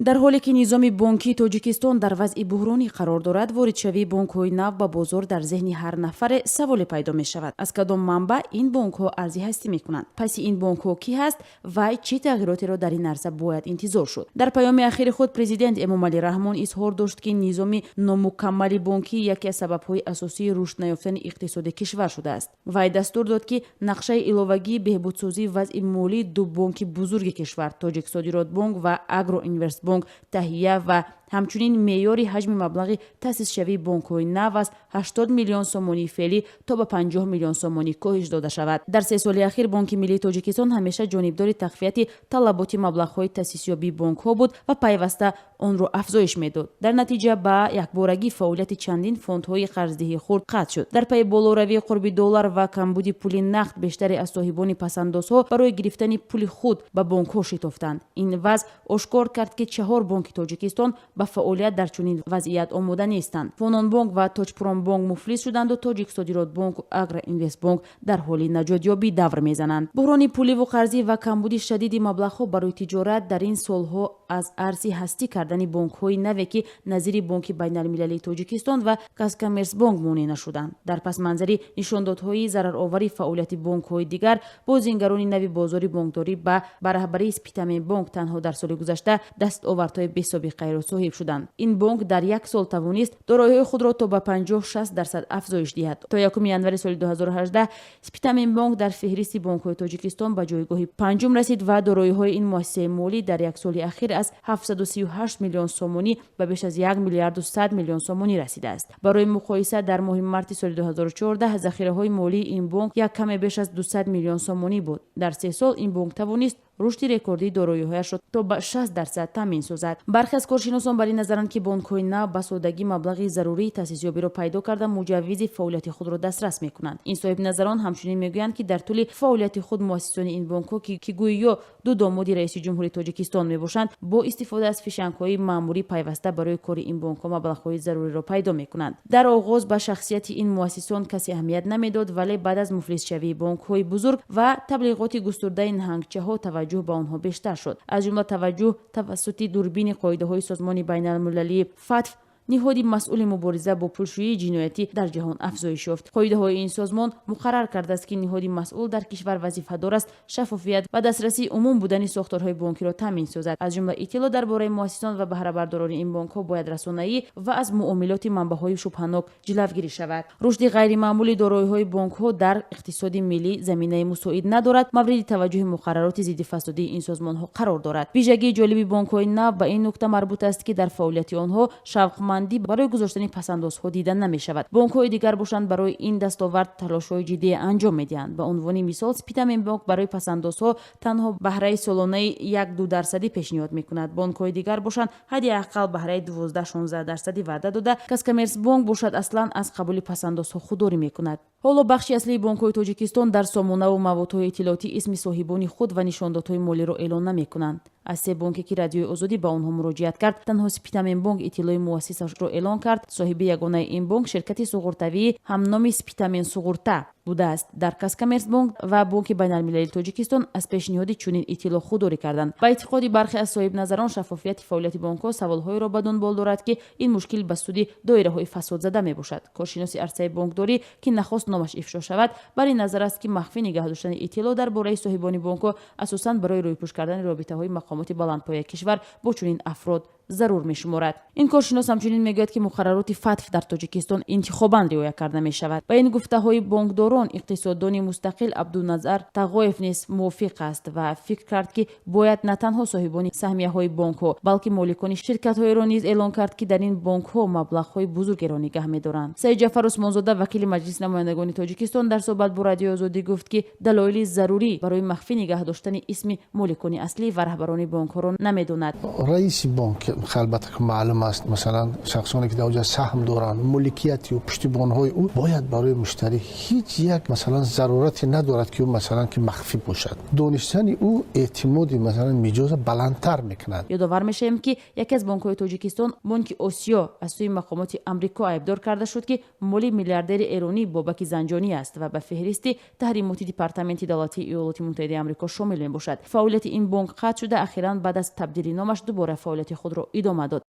در حالی که نظام بانکی تاجیکستان در وضع بحرانی قرار دارد، واردشوی بانک‌های نو به بازار در ذهن هر نفر سوال پیدا می شود. از کدام منبع این بانک‌ها ارزی هستی می کنند؟ پس این بانک‌ها کی هست و چه تغییراتی را در این عرصه باید انتظار شد؟ در پیام اخیر خود پرزیدنت امامعلی رحمان اظهار داشت که نظام نامکمل بانکی یکی از سبب‌های اساسی رشد نیافتن اقتصاد کشور شده است. وی دستور داد که نقشه الهوگی بهبودسازی وضع مالی دو بانک بزرگ کشور، تاجیک صادرات بانک و اگرو اینوست بانک تهیه و همچنین معیار حجم مبلغ تأسیس شوی بانک‌های نو از 80 میلیون سومانی فعلی تا به 50 میلیون سومانی کاهش داده شود. در 3 سال اخیر بانک ملی تاجیکستان همیشه جانبدار تقویت طلبات مبلغ‌های تأسیسیابی بانک‌ها بود و پیوسته آن را افزایش می‌داد. در نتیجه به یکبارگی فعالیت چندین فوندهای قرضدهی خرد قطع شد. در پی بالاروی قرب دلار و کمبود پول نقد، بیشتر از صاحبان پس‌اندازها برای گرفتن پول خود به بانک‌ها شتافتند. این وضع آشکار کرد که 4 بانک تاجیکستان با فعالیت در چنین وضعیت آماده نیستند. فونان بانک و تاجپرام بانک مفلس شدند و تاجیک صادرات بانک و اگرو اینوست بانک در حال نجات یابی دور میزنند. بحران پولی و قرضی و کمبود شدید مبلغ‌ها برای تجارت در این سالها از ارزی هستی کردن بانک‌های نوی که نظیر بانک بین‌المللی تاجیکستان و کاسکامرس بانک مانع نشدند. در پس منظری نشاندادهای ضررآوری فعالیت بانک‌های دیگر، بازینگران نوی بازار بانکداری به رهبری سپیتامین بانک تنها در سال گذشته دستاوردهای بی‌سابقه را صاحب شدند. این بانک در یک سال توانست دارایی‌های خود را تا به 50-60% افزایش دهد. تا 1 ینوری سال 2018 سپیتامین بانک در فهرست بانک‌های تاجیکستان به جایگاه پنجم رسید و دارایی‌های این مؤسسه مالی در یک سال اخیر از 738 میلیون سومانی به بیش از 1 میلیارد و 100 میلیون سومانی رسیده است. برای مقایسه در ماه مارس سال 2014 ذخیره‌های مالی این بانک یک کم بیش از 200 میلیون سومانی بود. در 3 سال این بانک توانست رشد رکوردی دارایی‌هایش را تا به 60% تامین سازد. برخی از کارشناسان بر این نظرند که بانک‌های نو به سادگی مبلغی ضروری تأسیسیابی را پیدا کرده مجوز فعالیت خود را دسترس می‌کنند. این صاحب نظران همچنین می‌گویند که در طول فعالیت خود مؤسسان این بانک‌ها که گویا دو داماد رئیس جمهوری تاجیکستان میباشند، با استفاده از فیشنگ‌های مأموری پیوسته برای کار این بانک‌ها مبلغ‌های ضروری را پیدا می‌کنند. در آغاز به شخصیت این مؤسسان کسی اهمیت نمیداد، ولی بعد از مفلس شوی بانک‌های بزرگ و تبلیغات گسترده نهنگچه‌ها توجه به آنها بیشتر شد. از جمله توجه توسط دوربین قاعده‌های سازمان بین‌المللی فتح، نهادی مسئول مبارزه با پولشویی جنایتی در جهان، افزایش یافت. قاعده‌های این سازمان مقرر کرده است که نهادی مسئول در کشور وظیفه‌دار است شفافیت و دسترسی عموم بودن ساختارهای بانکی را تامین سازد. از جمله اطلاع درباره مؤسسان و بهره برداران این بانک‌ها باید رسانه‌ای و از معاملات منبع‌های شبهه‌ناک جلوگیری شود. رشد غیرمعمولی دارایی‌های بانک‌ها در اقتصاد ملی زمینه مساعد ندارد، مورد توجه مقررات ضد فسادی این سازمان‌ها قرار دارد. ویژگی جالب بانک‌های نو به این نکته مربوط است که در فعالیت آنها شوق برای گذاشتن پس‌اندازها دیده نمی شود. بانک‌های دیگر باشند برای این دستاورد تلاش‌های جدی انجام می‌دهند. به عنوان مثال سپیتامین بانک برای پس‌اندازها تنها بهره سالانه 1-2% پیشنهاد می‌کند. بانک‌های دیگر باشند حداقل بهره 12-16% وعده داده. کاسکامرس بانک باشد اصلاً از قبول پس‌اندازها خودداری می‌کند. حالا بخشی اصلی بانک‌های تاجیکستان در سامانه و موادهای اطلاعاتی اسم صاحبان خود و نشاندادهای مالی را اعلان نمی‌کنند. از 3 بانکی که رادیوی آزادی به آنها مراجعت کرد، تنها سپیتامین بانک اطلاع مؤسسش را اعلان کرد. صاحب یگانه این بانک شرکت سوغورتوی همنام سپیتامین سوغورتا بوده است. در کاسکامرس بانک و بانک بین‌المللی تاجیکستان از پیشنهاد چنین اطلاع خودداری کردند. با اعتقاد برخی از صاحب نظران شفافیت فعالیت بانک‌ها سوال‌های را به دنبال دارد که این مشکل به سود دایره‌های فساد زده میباشد. کارشناس عرصه بانکداری که نخست نامش افشا شود، بر این نظر است که مخفی نگه داشتن اطلاع درباره صاحبان بانک‌ها اساساً برای رویپوش کردن رابطه‌های مقامات بلندپایه کشور با چنین افراد ضرور می‌شمارد. این کارشناس همچنین میگوید که مقررات فتح در تاجیکستان انتخاباً رعایت کرده می‌شود. با این گفته‌های بانکداران، اقتصاددان مستقل عبدالنظر تقایف نیز موافق است و فکر کرد که باید نه تنها صاحبان سهمیه‌های بانک‌ها بلکه مالکان شرکت‌های را نیز اعلان کرد که در این بانک‌ها مبلغ‌های بزرگی را نگه می‌دارند. سید جعفر عثمانزاده وکیل مجلس نمایندگان تاجیکستان در صحبت با رادیو آزادی گفت که دلایل ضروری برای مخفی نگه داشتن اسم مالکان اصلی و رهبران بانک‌ها را نمی‌داند. رئیس بانک البته که معلوم است مثلا شخصانی که در اونجا سهم دارن ملکیت و پشتیبان‌های او باید برای مشتری هیچ یک مثلا ضرورتی ندارد که او مثلا که مخفی باشد. دانستن او اعتماد مثلا میجاز بلندتر میکند. یادآور میشیم که یکی از بانک‌های تاجیکستان بانک آسیا از سوی مقامات آمریکا ایبدار کرده شد که مالی میلیاردر ایرانی بابک زنجانی است و به فهرست تحریمات دپارتمنت دولتی ایالات متحده آمریکا شامل میباشد. فعالیت این بانک قطع شده، اخیراً بعد از تبدیل نامش دوباره فعالیت خود را ادامه داد.